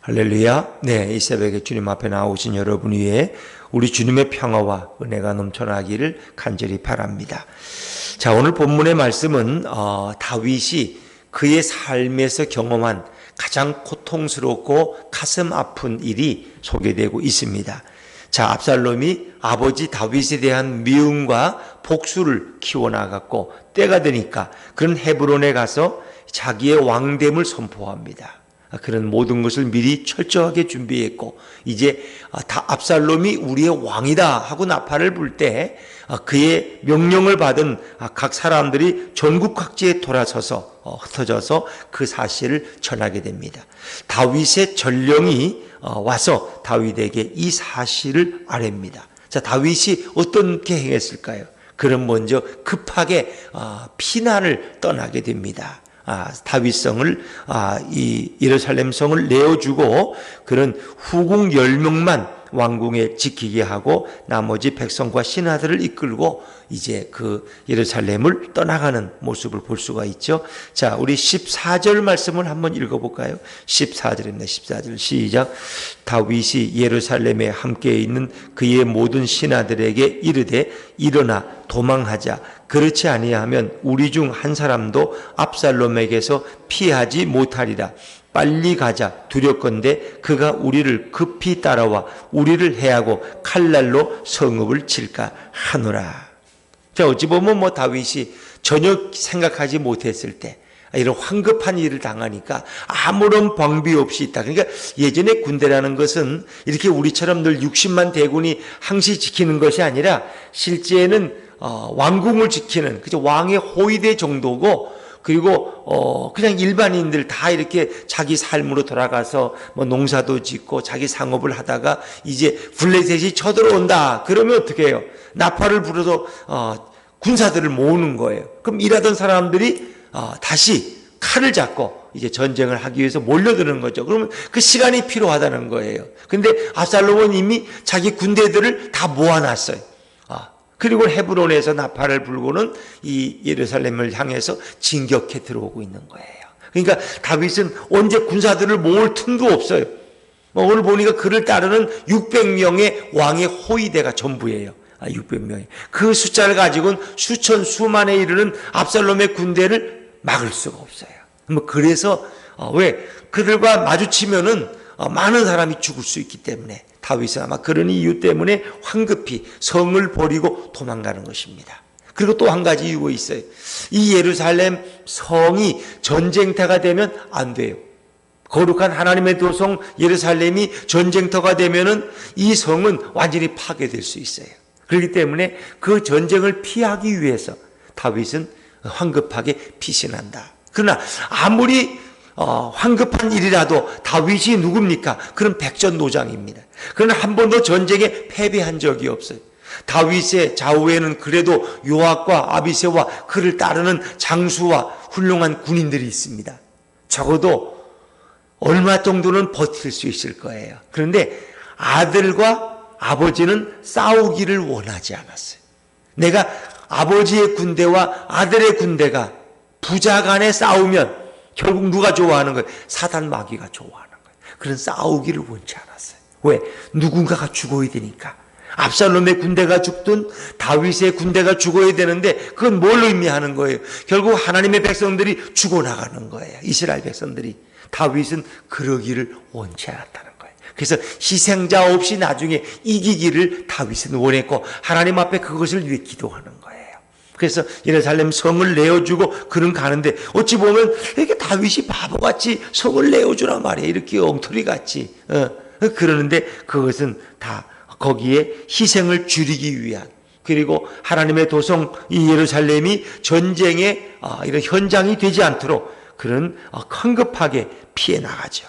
할렐루야. 네, 이 새벽에 주님 앞에 나오신 여러분 위에 우리 주님의 평화와 은혜가 넘쳐나기를 간절히 바랍니다. 자, 오늘 본문의 말씀은 다윗이 그의 삶에서 경험한 가장 고통스럽고 가슴 아픈 일이 소개되고 있습니다. 자, 압살롬이 아버지 다윗에 대한 미움과 복수를 키워나갔고 때가 되니까 그런 헤브론에 가서 자기의 왕됨을 선포합니다. 그런 모든 것을 미리 철저하게 준비했고 이제 압살롬이 우리의 왕이다 하고 나팔을 불 때 그의 명령을 받은 각 사람들이 전국 각지에 돌아서서 흩어져서 그 사실을 전하게 됩니다. 다윗의 전령이 와서 다윗에게 이 사실을 아뢰입니다. 자, 다윗이 어떻게 행했을까요? 그럼 먼저 급하게 피난을 떠나게 됩니다. 다윗성을 이 예루살렘 성을 내어주고 그런 후궁 10명만 왕궁에 지키게 하고 나머지 백성과 신하들을 이끌고 이제 그 예루살렘을 떠나가는 모습을 볼 수가 있죠. 자, 우리 14절 말씀을 한번 읽어볼까요? 14절입니다. 14절 시작. 다윗이 예루살렘에 함께 있는 그의 모든 신하들에게 이르되 일어나 도망하자. 그렇지 아니하면 우리 중 한 사람도 압살롬에게서 피하지 못하리라. 빨리 가자. 두렵건대 그가 우리를 급히 따라와 우리를 해하고 칼날로 성읍을 칠까 하노라. 자, 어찌 보면 다윗이 전혀 생각하지 못했을 때 이런 황급한 일을 당하니까 아무런 방비 없이 있다. 그러니까 예전에 군대라는 것은 이렇게 우리처럼 늘 60만 대군이 항시 지키는 것이 아니라 실제는 왕궁을 지키는 그저 왕의 호위대 정도고 그리고 그냥 일반인들 다 이렇게 자기 삶으로 돌아가서 농사도 짓고 자기 상업을 하다가 이제 블레셋이 쳐들어온다. 그러면 어떻게 해요? 나팔을 불어서 군사들을 모으는 거예요. 그럼 일하던 사람들이 다시 칼을 잡고 이제 전쟁을 하기 위해서 몰려드는 거죠. 그러면 그 시간이 필요하다는 거예요. 근데 압살롬은 이미 자기 군대들을 다 모아놨어요. 그리고 헤브론에서 나팔을 불고는 이 예루살렘을 향해서 진격해 들어오고 있는 거예요. 그러니까 다윗은 언제 군사들을 모을 틈도 없어요. 오늘 보니까 그를 따르는 600명의 왕의 호위대가 전부예요. 600명이. 그 숫자를 가지고는 수천 수만에 이르는 압살롬의 군대를 막을 수가 없어요. 그래서 왜 그들과 마주치면은 많은 사람이 죽을 수 있기 때문에 다윗은 아마 그런 이유 때문에 황급히 성을 버리고 도망가는 것입니다. 그리고 또 한 가지 이유가 있어요. 이 예루살렘 성이 전쟁터가 되면 안 돼요. 거룩한 하나님의 도성 예루살렘이 전쟁터가 되면은 이 성은 완전히 파괴될 수 있어요. 그렇기 때문에 그 전쟁을 피하기 위해서 다윗은 황급하게 피신한다. 그러나 아무리 황급한 일이라도 다윗이 누굽니까? 그런 백전노장입니다. 그러나 한 번도 전쟁에 패배한 적이 없어요. 다윗의 좌우에는 그래도 요압과 아비새와 그를 따르는 장수와 훌륭한 군인들이 있습니다. 적어도 얼마 정도는 버틸 수 있을 거예요. 그런데 아들과 아버지는 싸우기를 원하지 않았어요. 내가 아버지의 군대와 아들의 군대가 부자 간에 싸우면 결국 누가 좋아하는 거예요? 사단 마귀가 좋아하는 거예요. 그런 싸우기를 원치 않았어요. 왜? 누군가가 죽어야 되니까. 압살롬의 군대가 죽든 다윗의 군대가 죽어야 되는데 그건 뭘 의미하는 거예요? 결국 하나님의 백성들이 죽어나가는 거예요. 이스라엘 백성들이. 다윗은 그러기를 원치 않았다는 거예요. 그래서 희생자 없이 나중에 이기기를 다윗은 원했고 하나님 앞에 그것을 위해 기도하는 거예요. 그래서 예루살렘 성을 내어주고 그런 가는데 어찌 보면 이렇게 다윗이 바보같이 성을 내어주란 말이에요. 이렇게 엉터리같이 그러는데 그것은 다 거기에 희생을 줄이기 위한 그리고 하나님의 도성 이 예루살렘이 전쟁의 이런 현장이 되지 않도록 그런 황급하게 피해 나가죠.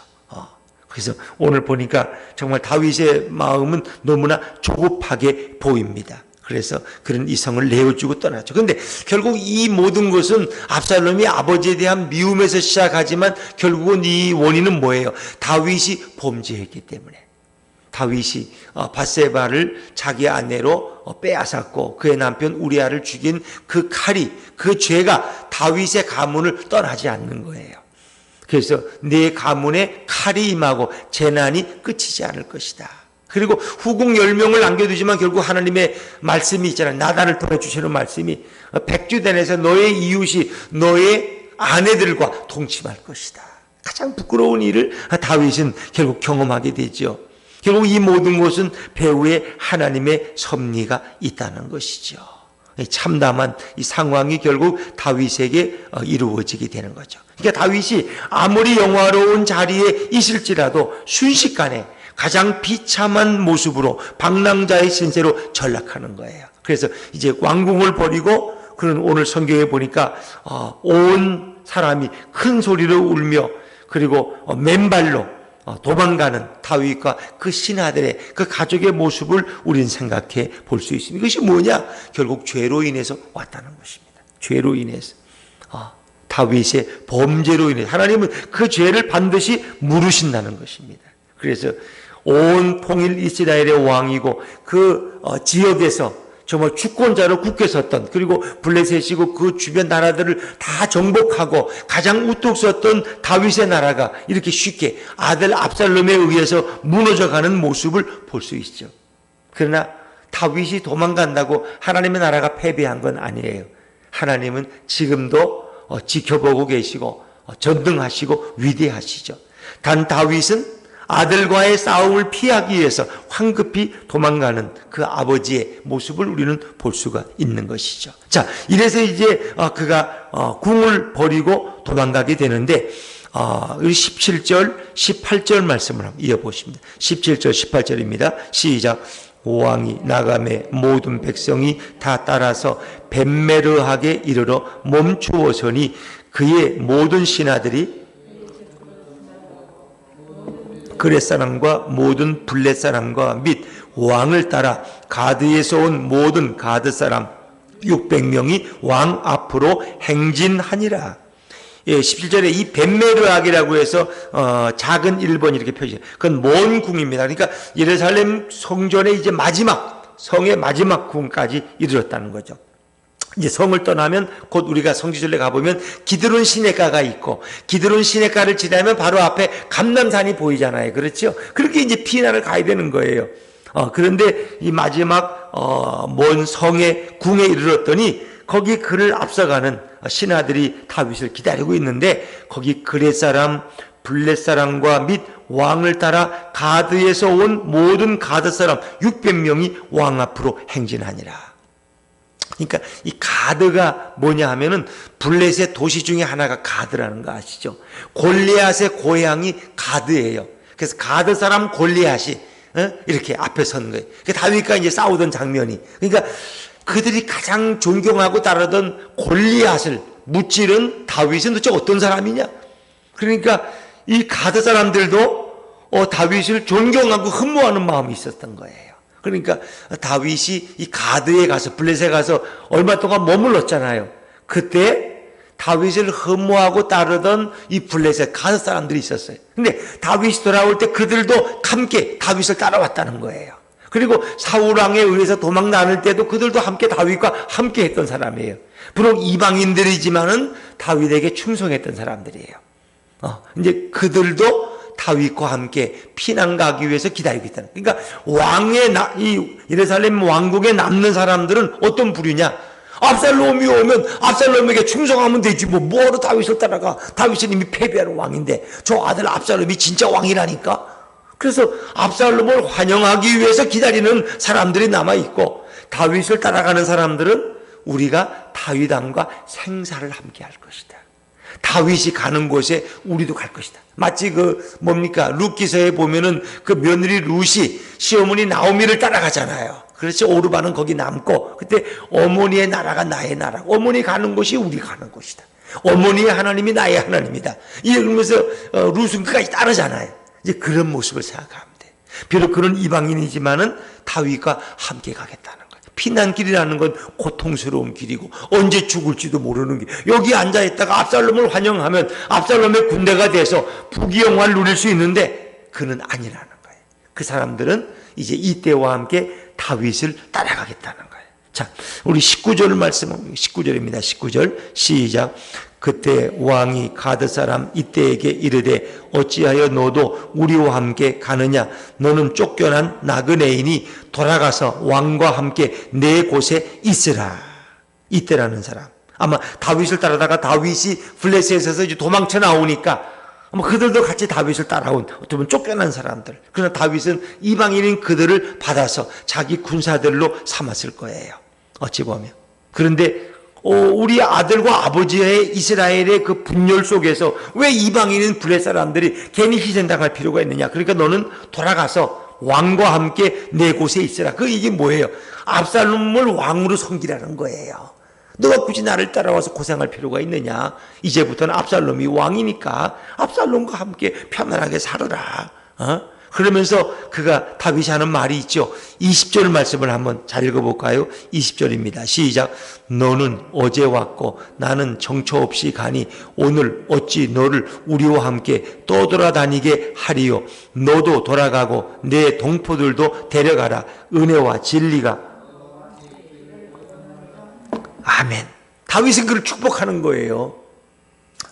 그래서 오늘 보니까 정말 다윗의 마음은 너무나 조급하게 보입니다. 그래서 그런 이성을 내어주고 떠났죠. 그런데 결국 이 모든 것은 압살롬이 아버지에 대한 미움에서 시작하지만 결국은 이 원인은 뭐예요? 다윗이 범죄했기 때문에. 다윗이 밧세바를 자기 아내로 빼앗았고 그의 남편 우리아를 죽인 그 칼이 그 죄가 다윗의 가문을 떠나지 않는 거예요. 그래서 내 가문에 칼이 임하고 재난이 끝이지 않을 것이다. 그리고 후궁 10명을 남겨두지만 결국 하나님의 말씀이 있잖아요. 나단을 통해 주시는 말씀이 백주된에서 너의 이웃이 너의 아내들과 동침할 것이다. 가장 부끄러운 일을 다윗은 결국 경험하게 되죠. 결국 이 모든 것은 배후에 하나님의 섭리가 있다는 것이죠. 참담한 이 상황이 결국 다윗에게 이루어지게 되는 거죠. 그러니까 다윗이 아무리 영화로운 자리에 있을지라도 순식간에 가장 비참한 모습으로 방랑자의 신세로 전락하는 거예요. 그래서 이제 왕궁을 버리고 그런 오늘 성경에 보니까 온 사람이 큰 소리로 울며 그리고 맨발로 도망가는 다윗과 그 신하들의 그 가족의 모습을 우리는 생각해 볼 수 있습니다. 이것이 뭐냐? 결국 죄로 인해서 왔다는 것입니다. 죄로 인해서. 다윗의 범죄로 인해 하나님은 그 죄를 반드시 물으신다는 것입니다. 그래서 온 통일 이스라엘의 왕이고 그 지역에서 정말 주권자로 굳게 섰던, 그리고 블레셋이고 그 주변 나라들을 다 정복하고 가장 우뚝 섰던 다윗의 나라가 이렇게 쉽게 아들 압살롬에 의해서 무너져가는 모습을 볼 수 있죠. 그러나 다윗이 도망간다고 하나님의 나라가 패배한 건 아니에요. 하나님은 지금도 지켜보고 계시고 전능하시고 위대하시죠. 단 다윗은 아들과의 싸움을 피하기 위해서 황급히 도망가는 그 아버지의 모습을 우리는 볼 수가 있는 것이죠. 자, 이래서 이제 그가 궁을 버리고 도망가게 되는데 17절, 18절 말씀을 한번 이어보십니다. 17절, 18절입니다. 시작. 왕이 나가매 모든 백성이 다 따라서 벳메르하게 이르러 멈추어서니 그의 모든 신하들이 그렛 사람과 모든 블렛 사람과 및 왕을 따라 가드에서 온 모든 가드 사람 600명이 왕 앞으로 행진하니라. 17절에 이 벳메르악이라고 해서 작은 1번 이렇게 표시해요. 그건 먼 궁입니다. 그러니까 예루살렘 성전의 이제 마지막, 성의 마지막 궁까지 이르렀다는 거죠. 이제 성을 떠나면 곧 우리가 성지순례 가보면 기드론 시내가가 있고, 기드론 시내가를 지나면 바로 앞에 감람산이 보이잖아요. 그렇죠? 그렇게 이제 피난을 가야 되는 거예요. 그런데 이 마지막 먼 성의 궁에 이르렀더니 거기 그를 앞서가는 신하들이 다윗을 기다리고 있는데, 거기 그렛 사람, 블렛 사람과 및 왕을 따라 가드에서 온 모든 가드 사람 600명이 왕 앞으로 행진하니라. 그러니까 이 가드가 뭐냐 하면은 블렛의 도시 중에 하나가 가드라는 거 아시죠? 골리앗의 고향이 가드예요. 그래서 가드 사람 골리앗이 이렇게 앞에 선 거예요. 다윗과 이제 싸우던 장면이. 그러니까 그들이 가장 존경하고 따르던 골리앗을 무찌른 다윗은 도대체 어떤 사람이냐? 그러니까 이 가드 사람들도 다윗을 존경하고 흠모하는 마음이 있었던 거예요. 그러니까 다윗이 이 가드에 가서, 블렛에 가서 얼마 동안 머물렀잖아요. 그때 다윗을 흠모하고 따르던 이 블렛의 가드 사람들이 있었어요. 근데 다윗이 돌아올 때 그들도 함께 다윗을 따라왔다는 거예요. 그리고 사울왕에 의해서 도망 나눌 때도 그들도 함께 다윗과 함께 했던 사람이에요. 비록 이방인들이지만은 다윗에게 충성했던 사람들이에요. 이제 그들도 다윗과 함께 피난 가기 위해서 기다리고 있다는. 그러니까 이 예루살렘 왕국에 남는 사람들은 어떤 부류냐? 압살롬이 오면 압살롬에게 충성하면 되지 뭐로 다윗을 따라가? 다윗은 이미 패배하는 왕인데 저 아들 압살롬이 진짜 왕이라니까. 그래서 압살롬을 환영하기 위해서 기다리는 사람들이 남아있고, 다윗을 따라가는 사람들은 우리가 다윗왕과 생사를 함께 할 것이다. 다윗이 가는 곳에 우리도 갈 것이다. 마치 룻기서에 보면은 그 며느리 룻이 시어머니 나오미를 따라가잖아요. 그렇지. 오르바는 거기 남고, 그때 어머니의 나라가 나의 나라, 어머니 가는 곳이 우리 가는 곳이다. 어머니의 하나님이 나의 하나님이다. 이러면서 룻은 끝까지 따르잖아요. 이제 그런 모습을 생각하면 돼. 비록 그런 이방인이지만은 다윗과 함께 가겠다는 거예요. 피난길이라는 건 고통스러운 길이고 언제 죽을지도 모르는 길. 여기 앉아있다가 압살롬을 환영하면 압살롬의 군대가 돼서 부귀영화를 누릴 수 있는데 그는 아니라는 거예요. 그 사람들은 이제 이때와 함께 다윗을 따라가겠다는 거예요. 자, 우리 19절 말씀은 19절입니다. 19절 시작. 그때 왕이 가드 사람 이때에게 이르되 어찌하여 너도 우리와 함께 가느냐? 너는 쫓겨난 나그네이니 돌아가서 왕과 함께 내 곳에 있으라. 이때라는 사람, 아마 다윗을 따라다가 다윗이 블레셋에서 이제 도망쳐 나오니까 아마 그들도 같이 다윗을 따라온 어쩌면 쫓겨난 사람들. 그러나 다윗은 이방인인 그들을 받아서 자기 군사들로 삼았을 거예요, 어찌 보면. 그런데 우리 아들과 아버지의 이스라엘의 그 분열 속에서 왜 이방인인 블레셋 사람들이 괜히 희생당할 필요가 있느냐? 그러니까 너는 돌아가서 왕과 함께 내 곳에 있으라. 이게 뭐예요? 압살롬을 왕으로 섬기라는 거예요. 너가 굳이 나를 따라와서 고생할 필요가 있느냐? 이제부터는 압살롬이 왕이니까 압살롬과 함께 편안하게 살아라. 그러면서 그가 다윗이 하는 말이 있죠. 20절 말씀을 한번 잘 읽어볼까요? 20절입니다. 시작. 너는 어제 왔고 나는 정처 없이 가니 오늘 어찌 너를 우리와 함께 떠돌아다니게 하리요? 너도 돌아가고 내 동포들도 데려가라. 은혜와 진리가. 아멘. 다윗은 그를 축복하는 거예요.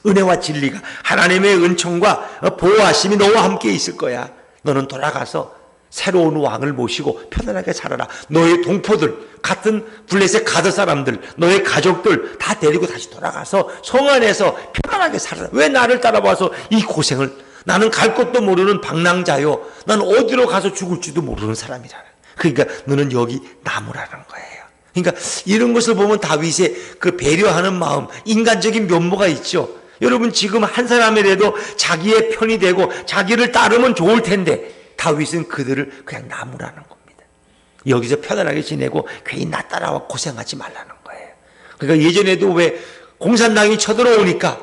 은혜와 진리가, 하나님의 은총과 보호하심이 너와 함께 있을 거야. 너는 돌아가서 새로운 왕을 모시고 편안하게 살아라. 너의 동포들, 같은 블레셋 가드 사람들, 너의 가족들 다 데리고 다시 돌아가서 성 안에서 편안하게 살아라. 왜 나를 따라와서 이 고생을, 나는 갈 곳도 모르는 방랑자요, 난 어디로 가서 죽을지도 모르는 사람이라. 그러니까 너는 여기 남으라는 거예요. 그러니까 이런 것을 보면 다윗의 그 배려하는 마음, 인간적인 면모가 있죠. 여러분, 지금 한 사람이라도 자기의 편이 되고 자기를 따르면 좋을 텐데 다윗은 그들을 그냥 나무라는 겁니다. 여기서 편안하게 지내고 괜히 나 따라와 고생하지 말라는 거예요. 그러니까 예전에도 왜 공산당이 쳐들어오니까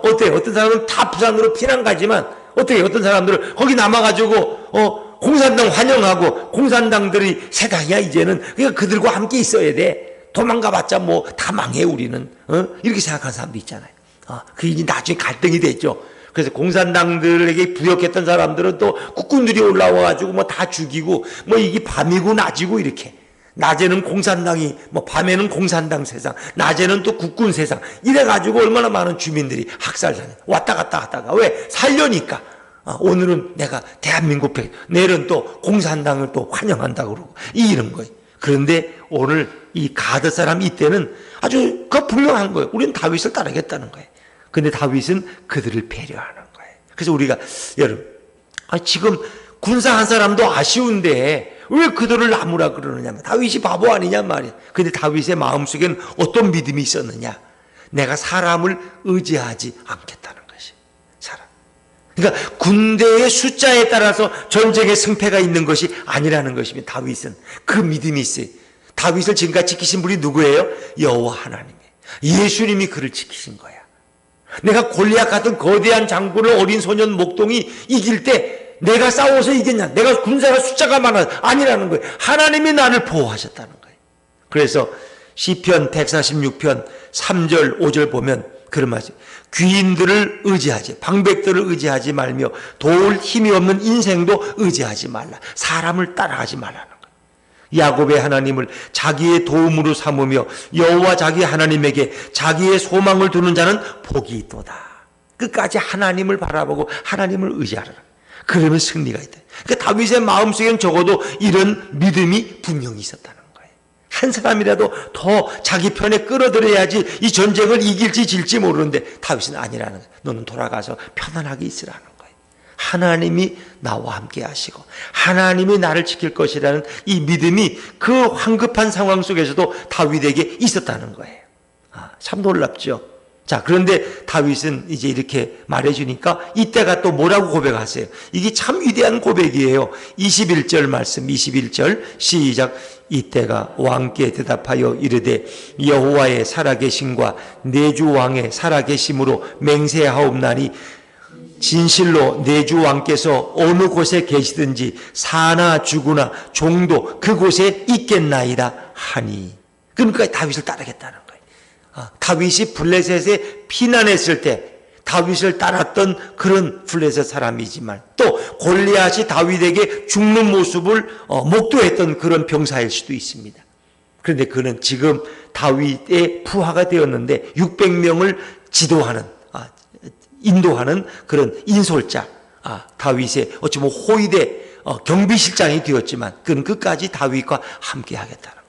어때요? 어떤 사람은 다 부산으로 피난 가지만 어떻게 어떤 사람들은 거기 남아가지고 공산당 환영하고 공산당들이 세상이야 이제는, 그러니까 그들과 함께 있어야 돼. 도망가봤자 뭐 다 망해 우리는. 이렇게 생각하는 사람도 있잖아요. 그게 나중에 갈등이 됐죠. 그래서 공산당들에게 부역했던 사람들은 또 국군들이 올라와가지고 뭐 다 죽이고, 뭐 이게 밤이고 낮이고 이렇게. 낮에는 공산당이, 뭐 밤에는 공산당 세상, 낮에는 또 국군 세상. 이래가지고 얼마나 많은 주민들이 학살당해. 왔다 갔다 하다가. 왜? 살려니까. 오늘은 내가 대한민국 백, 내일은 또 공산당을 또 환영한다고 그러고. 이런 거예요. 그런데 오늘 이 가드 사람 이때는 아주 분명한 거예요. 우리는 다윗을 따르겠다는 거예요. 근데 다윗은 그들을 배려하는 거예요. 그래서 우리가, 여러분, 지금 군사 한 사람도 아쉬운데 왜 그들을 나무라 그러느냐. 다윗이 바보 아니냐 말이야. 근데 다윗의 마음속에는 어떤 믿음이 있었느냐. 내가 사람을 의지하지 않겠다는 것이. 사람. 그러니까 군대의 숫자에 따라서 전쟁의 승패가 있는 것이 아니라는 것입니다. 다윗은 그 믿음이 있어요. 다윗을 지금까지 지키신 분이 누구예요? 여호와 하나님이에요. 예수님이 그를 지키신 거야. 내가 골리앗 같은 거대한 장군을 어린 소년 목동이 이길 때 내가 싸워서 이겼냐? 내가 군사가 숫자가 많아? 아니라는 거예요. 하나님이 나를 보호하셨다는 거예요. 그래서 시편 146편 3절 5절 보면 그런 말이죠. 귀인들을 의지하지, 방백들을 의지하지 말며 도울 힘이 없는 인생도 의지하지 말라. 사람을 따라가지 말라는 거예요. 야곱의 하나님을 자기의 도움으로 삼으며 여호와 자기 하나님에게 자기의 소망을 두는 자는 복이 있도다. 끝까지 하나님을 바라보고 하나님을 의지하라. 그러면 승리가 있다. 그러니까 다윗의 마음속엔 적어도 이런 믿음이 분명히 있었다는 거예요. 한 사람이라도 더 자기 편에 끌어들여야지 이 전쟁을 이길지 질지 모르는데 다윗은 아니라는 거예요. 너는 돌아가서 편안하게 있으라는 거예요. 하나님이 나와 함께 하시고 하나님이 나를 지킬 것이라는 이 믿음이 그 황급한 상황 속에서도 다윗에게 있었다는 거예요. 참 놀랍죠. 자, 그런데 다윗은 이제 이렇게 말해주니까 이때가 또 뭐라고 고백하세요? 이게 참 위대한 고백이에요. 21절 말씀, 21절 시작. 이때가 왕께 대답하여 이르되 여호와의 살아계심과 내 주 왕의 살아계심으로 맹세하옵나니 진실로 내 주 왕께서 어느 곳에 계시든지 사나 죽으나 종도 그곳에 있겠나이다 하니. 그러니까 다윗을 따르겠다는 거예요. 다윗이 블레셋에 피난했을 때 다윗을 따랐던 그런 블레셋 사람이지만 또 골리앗이 다윗에게 죽는 모습을 목도했던 그런 병사일 수도 있습니다. 그런데 그는 지금 다윗의 부하가 되었는데 600명을 지도하는, 인도하는 그런 인솔자, 다윗의 어찌 보면 호위대 경비실장이 되었지만 그는 끝까지 다윗과 함께 하겠다는 거예요.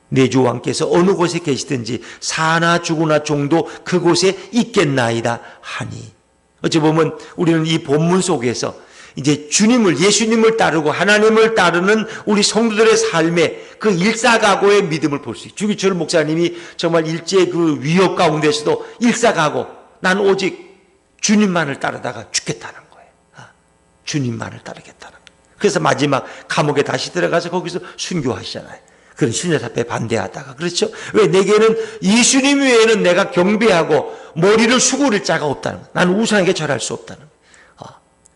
내 주 왕께서 어느 곳에 계시든지 사나 죽으나 종도 그곳에 있겠나이다 하니. 어찌 보면 우리는 이 본문 속에서 이제 주님을, 예수님을 따르고 하나님을 따르는 우리 성도들의 삶의 그 일사각오의 믿음을 볼 수 있어요. 주기철 목사님이 정말 일제의 그 위협 가운데서도 일사각오, 난 오직 주님만을 따르다가 죽겠다는 거예요. 주님만을 따르겠다는 거예요. 그래서 마지막 감옥에 다시 들어가서 거기서 순교하시잖아요. 그런 신자사패에 반대하다가. 그렇죠? 왜? 내게는 예수님 외에는 내가 경배하고 머리를 숙을 자가 없다는 거예요. 나는 우상에게 절할 수 없다는 거예요.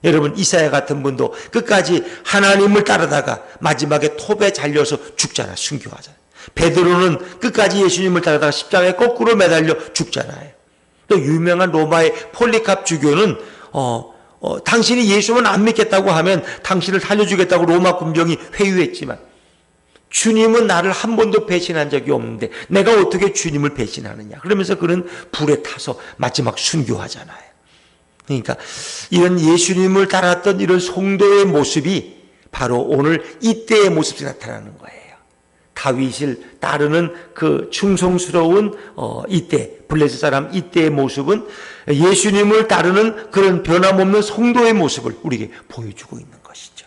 여러분, 이사야 같은 분도 끝까지 하나님을 따르다가 마지막에 톱에 잘려서 죽잖아요. 순교하잖아요. 베드로는 끝까지 예수님을 따르다가 십자가에 거꾸로 매달려 죽잖아요. 또 유명한 로마의 폴리캅 주교는 당신이 예수만 안 믿겠다고 하면 당신을 살려주겠다고 로마 군병이 회유했지만 주님은 나를 한 번도 배신한 적이 없는데 내가 어떻게 주님을 배신하느냐. 그러면서 그는 불에 타서 마지막 순교하잖아요. 그러니까 이런 예수님을 따랐던 이런 성도의 모습이 바로 오늘 이때의 모습이 나타나는 거예요. 다윗을 따르는 그 충성스러운 이때, 블레셋 사람 이때의 모습은 예수님을 따르는 그런 변함없는 성도의 모습을 우리에게 보여주고 있는 것이죠.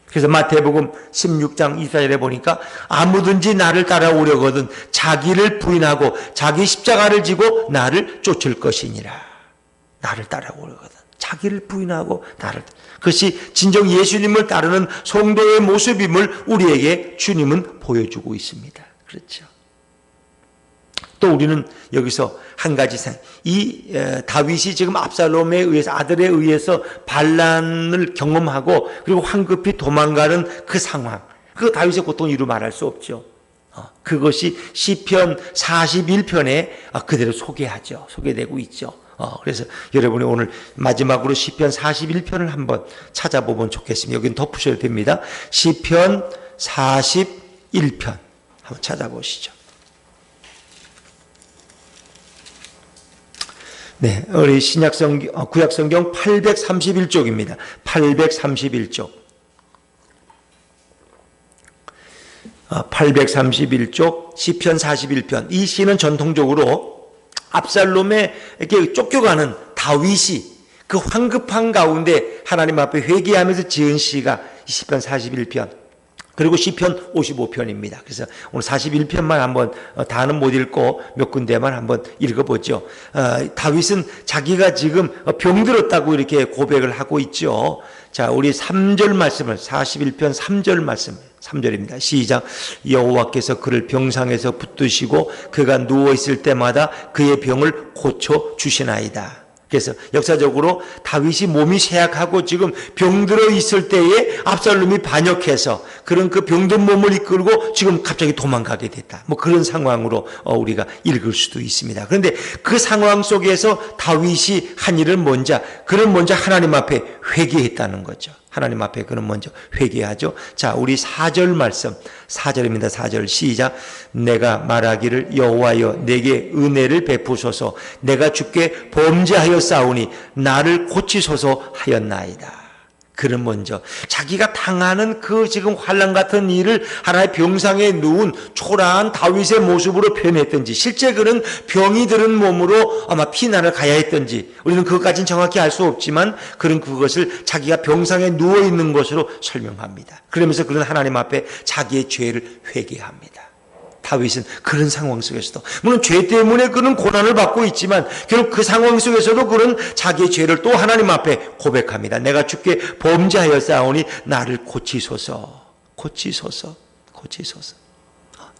그래서 마태복음 16장 24절에 보니까 아무든지 나를 따라오려거든 자기를 부인하고 자기 십자가를 지고 나를 쫓을 것이니라. 나를 따라오려거든 자기를 부인하고 나를, 그것이 진정 예수님을 따르는 성도의 모습임을 우리에게 주님은 보여주고 있습니다. 그렇죠. 또 우리는 여기서 한 가지 이 다윗이 지금 압살롬에 의해서, 아들에 의해서 반란을 경험하고 그리고 황급히 도망가는 그 상황, 그 다윗의 고통을 이루 말할 수 없죠. 그것이 시편 41편에 그대로 소개되고 있죠. 그래서 여러분이 오늘 마지막으로 시편 41편을 한번 찾아보면 좋겠습니다. 여기는 덮으셔도 됩니다. 시편 41편 한번 찾아보시죠. 네, 우리 구약성경 831쪽입니다. 831쪽. 831쪽 시편 41편. 이 시는 전통적으로 압살롬에게 쫓겨가는 다윗이 그 황급한 가운데 하나님 앞에 회개하면서 지은 시가 시편 41편, 그리고 시편 55편입니다. 그래서 오늘 41편만 한번 다는 못 읽고 몇 군데만 한번 읽어보죠. 다윗은 자기가 지금 병들었다고 이렇게 고백을 하고 있죠. 자, 우리 3절 말씀을, 41편 3절 말씀, 3절입니다. 시작. 여호와께서 그를 병상에서 붙드시고 그가 누워있을 때마다 그의 병을 고쳐주시나이다. 그래서 역사적으로 다윗이 몸이 쇠약하고 지금 병들어 있을 때에 압살롬이 반역해서 그런 그 병든 몸을 이끌고 지금 갑자기 도망가게 됐다. 뭐 그런 상황으로 우리가 읽을 수도 있습니다. 그런데 그 상황 속에서 다윗이 한 일은 그는 먼저 하나님 앞에 회개했다는 거죠. 하나님 앞에 그는 먼저 회개하죠. 자, 우리 4절 말씀, 4절입니다. 4절 시작. 내가 말하기를 여호와여 내게 은혜를 베푸소서. 내가 주께 범죄하여 싸우니 나를 고치소서 하였나이다. 그는 먼저 자기가 당하는 그 지금 환난 같은 일을 하나의 병상에 누운 초라한 다윗의 모습으로 표현했든지, 실제 그는 병이 들은 몸으로 아마 피난을 가야 했든지 우리는 그것까지는 정확히 알 수 없지만 그는 그것을 자기가 병상에 누워있는 것으로 설명합니다. 그러면서 그는 하나님 앞에 자기의 죄를 회개합니다. 다윗은 그런 상황 속에서도, 물론 죄 때문에 그는 고난을 받고 있지만 결국 그 상황 속에서도 그는 자기의 죄를 또 하나님 앞에 고백합니다. 내가 주께 범죄하여 싸우니 나를 고치소서.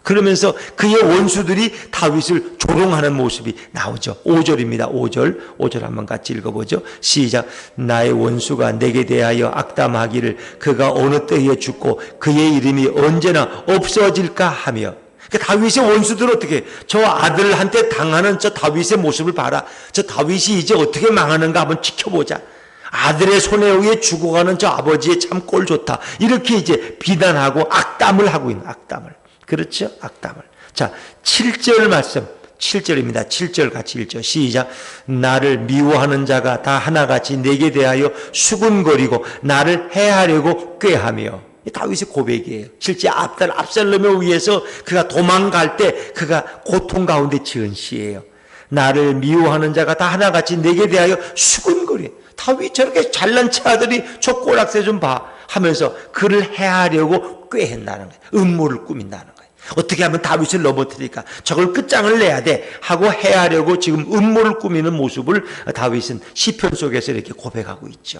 그러면서 그의 원수들이 다윗을 조롱하는 모습이 나오죠. 5절입니다. 5절 한번 같이 읽어보죠. 시작. 나의 원수가 내게 대하여 악담하기를 그가 어느 때에 죽고 그의 이름이 언제나 없어질까 하며. 다윗의 원수들은 어떻게, 저 아들한테 당하는 저 다윗의 모습을 봐라. 저 다윗이 이제 어떻게 망하는가 한번 지켜보자. 아들의 손에 의해 죽어가는 저 아버지의 참 꼴 좋다. 이렇게 이제 비난하고 악담을 하고 있는, 악담을. 그렇죠? 악담을. 자, 7절 말씀. 7절입니다. 7절 같이 읽죠. 시작. 나를 미워하는 자가 다 하나같이 내게 대하여 수군거리고 나를 해하려고 꾀하며. 다윗의 고백이에요. 실제 압살롬에 의해서 그가 도망갈 때 그가 고통 가운데 지은 시예요. 나를 미워하는 자가 다 하나같이 내게 대하여 수군거려. 다윗 저렇게 잘난 체 아들이 저 꼬락새 좀 봐 하면서 그를 해하려고 꾀한다는 거예요. 음모를 꾸민다는 거예요. 어떻게 하면 다윗을 넘어뜨릴까? 저걸 끝장을 내야 돼 하고 해하려고 지금 음모를 꾸미는 모습을 다윗은 시편 속에서 이렇게 고백하고 있죠.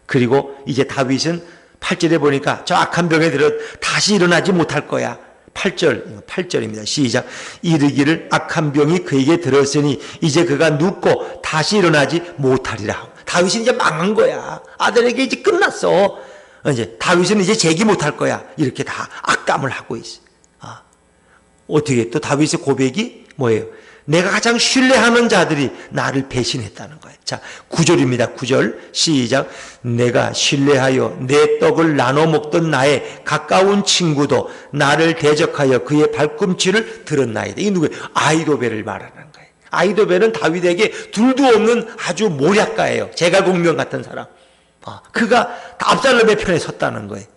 그리고 이제 다윗은 8절에 보니까 저 악한 병에 들어 다시 일어나지 못할 거야. 8절입니다. 시작. 이르기를 악한 병이 그에게 들었으니 이제 그가 눕고 다시 일어나지 못하리라. 다윗은 이제 망한 거야. 아들에게 이제 끝났어. 이제 다윗은 이제 재기 못할 거야. 이렇게 다 악담을 하고 있어. 어떻게 또 다윗의 고백이 뭐예요? 내가 가장 신뢰하는 자들이 나를 배신했다는 거예요. 자, 9절입니다. 9절 시작. 내가 신뢰하여 내 떡을 나눠 먹던 나의 가까운 친구도 나를 대적하여 그의 발꿈치를 들었나이다. 이게 누구예요? 아히도벨을 말하는 거예요. 아히도벨은 다윗에게 둘도 없는 아주 모략가예요. 제갈공명 같은 사람. 그가 압살롬의 편에 섰다는 거예요.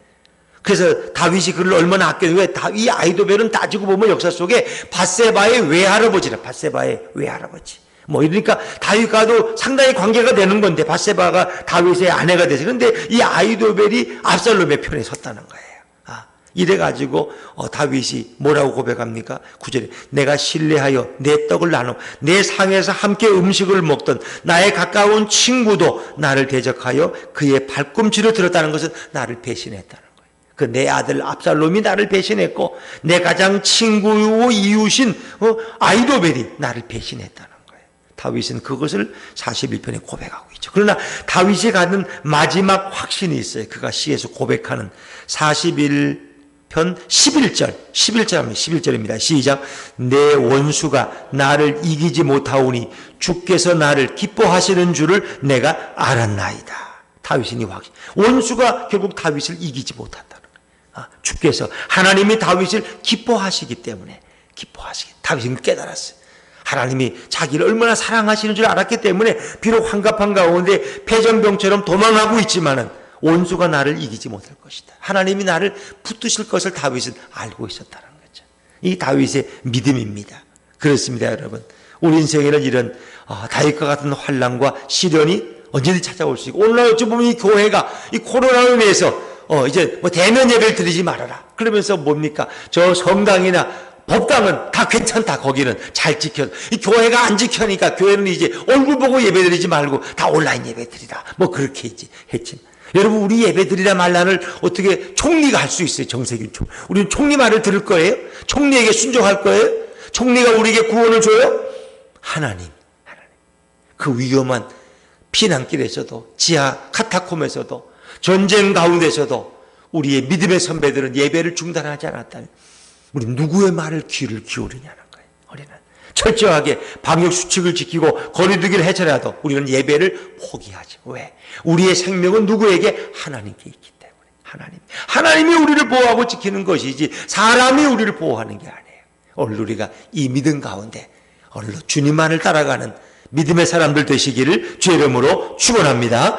그래서 다윗이 그를 얼마나 아꼈는데, 왜 이 아히도벨은 따지고 보면 역사 속에 밧세바의 외할아버지라. 밧세바의 외할아버지. 이러니까 다윗과도 상당히 관계가 되는 건데, 밧세바가 다윗의 아내가 돼서. 그런데 이 아히도벨이 압살롬의 편에 섰다는 거예요. 이래가지고 다윗이 뭐라고 고백합니까? 9절에 내가 신뢰하여 내 떡을 나눠 내 상에서 함께 음식을 먹던 나의 가까운 친구도 나를 대적하여 그의 발꿈치를 들었다는 것은 나를 배신했다는 거예요. 그 내 아들 압살롬이 나를 배신했고 내 가장 친구요 이웃인 아히도벨이 나를 배신했다는 거예요. 다윗은 그것을 41편에 고백하고 있죠. 그러나 다윗이 갖는 마지막 확신이 있어요. 그가 시에서 고백하는 41편 11절입니다. 시작. 내 원수가 나를 이기지 못하오니 주께서 나를 기뻐하시는 줄을 내가 알았나이다. 다윗은 이 확신. 원수가 결국 다윗을 이기지 못한다는 거예요. 주께서 하나님이 다윗을 기뻐하시기 때문에 다윗은 깨달았어요. 하나님이 자기를 얼마나 사랑하시는 줄 알았기 때문에 비록 황급한 가운데 패전병처럼 도망하고 있지만은 원수가 나를 이기지 못할 것이다. 하나님이 나를 붙드실 것을 다윗은 알고 있었다는 거죠. 이 다윗의 믿음입니다. 그렇습니다, 여러분. 우리 인생에는 이런 다윗과 같은 환난과 시련이 언제든지 찾아올 수 있고, 오늘날 어찌 보면 이 교회가 이 코로나로 인해서 이제 대면 예배를 드리지 말아라. 그러면서 뭡니까? 저 성당이나 법당은 다 괜찮다. 거기는 잘 지켜. 이 교회가 안 지켜니까 교회는 이제 얼굴 보고 예배 드리지 말고 다 온라인 예배 드리라. 그렇게 했지. 여러분, 우리 예배 드리라 말라를 어떻게 총리가 할 수 있어요? 정세균 총리. 우리는 총리 말을 들을 거예요? 총리에게 순종할 거예요? 총리가 우리에게 구원을 줘요? 하나님. 그 위험한 피난길에서도, 지하 카타콤에서도, 전쟁 가운데서도 우리의 믿음의 선배들은 예배를 중단하지 않았다면 우리 누구의 말을 귀를 기울이냐는 거예요. 우리는 철저하게 방역수칙을 지키고 거리두기를 해서라도 우리는 예배를 포기하죠. 왜? 우리의 생명은 누구에게? 하나님께 있기 때문에. 하나님이 우리를 보호하고 지키는 것이지 사람이 우리를 보호하는 게 아니에요. 오늘 우리가 이 믿음 가운데 오늘도 주님만을 따라가는 믿음의 사람들 되시기를 주의 이름으로 축원합니다.